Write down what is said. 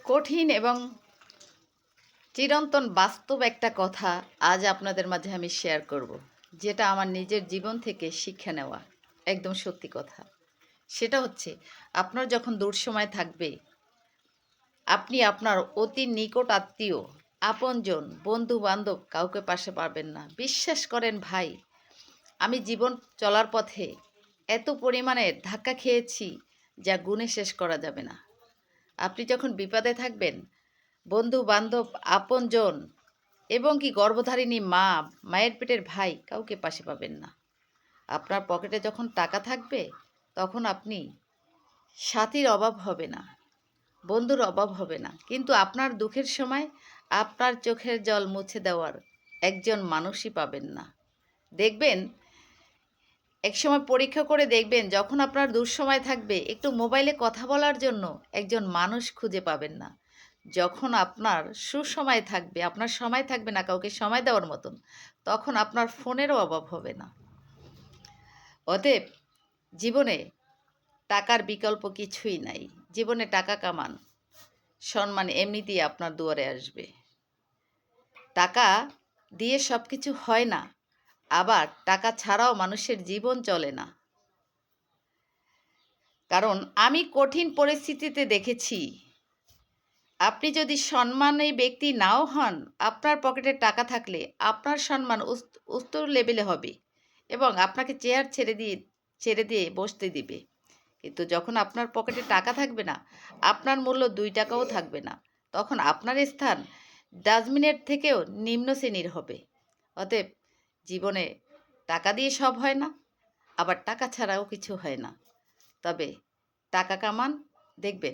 কঠিন এবং চিরন্তন বাস্তব একটা কথা আজ আপনাদের মাঝে আমি শেয়ার করব, যেটা আমার নিজের জীবন থেকে শিক্ষা নেওয়া একদম সত্যি কথা। সেটা হচ্ছে, আপনার যখন দুঃসময় থাকবে, আপনি আপনার অতি নিকট আত্মীয়, আপনজন, বন্ধু বান্ধব কাউকে পাশে পাবেন না। বিশ্বাস করেন ভাই, আমি জীবন চলার পথে এত পরিমাণে ধাক্কা খেয়েছি যা গুণে শেষ করা যাবে না। আপনি যখন বিপদে থাকবেন, বন্ধু বান্ধব, আপনজন এবং কি গর্ভধারিণী মা, মায়ের পেটের ভাই কাউকে পাশে পাবেন না। আপনার পকেটে যখন টাকা থাকবে, তখন আপনি সাথীর অভাব হবে না, বন্ধুর অভাব হবে না, কিন্তু আপনার দুঃখের সময় আপনার চোখের জল মুছে দেওয়ার একজন মানুষই পাবেন না। দেখবেন, একসময় পরীক্ষা করে দেখবেন, যখন আপনার দুঃসময় থাকবে, একটু মোবাইলে কথা বলার জন্য একজন মানুষ খুঁজে পাবেন না। যখন আপনার সুসময় থাকবে, আপনার সময় থাকবে না কাউকে সময় দেওয়ার মতন, তখন আপনার ফোনেরও অভাব হবে না। অতএব জীবনে টাকার বিকল্প কিছুই নাই। জীবনে টাকা কামান, সম্মান এমনিতেই আপনার দুয়ারে আসবে। টাকা দিয়ে সব কিছু হয় না, আবার টাকা ছাড়াও মানুষের জীবন চলে না। কারণ আমি কঠিন পরিস্থিতিতে দেখেছি, আপনি যদি সম্মানী ব্যক্তি নাও হন, আপনার পকেটে টাকা থাকলে আপনার সম্মান উচ্চ লেভেলে হবে এবং আপনাকে চেয়ার ছেড়ে দিয়ে বসতে দিবে। কিন্তু যখন আপনার পকেটে টাকা থাকবে না, আপনার মূল্য 2 টাকাও থাকবে না, তখন আপনার স্থান ডাস্টবিনের থেকেও নিম্ন শ্রেণীর হবে। অতএব জীবনে টাকা দিয়ে সব হয় না, আবার টাকা ছাড়াও কিছু হয় না। তবে টাকা কামান, দেখবেন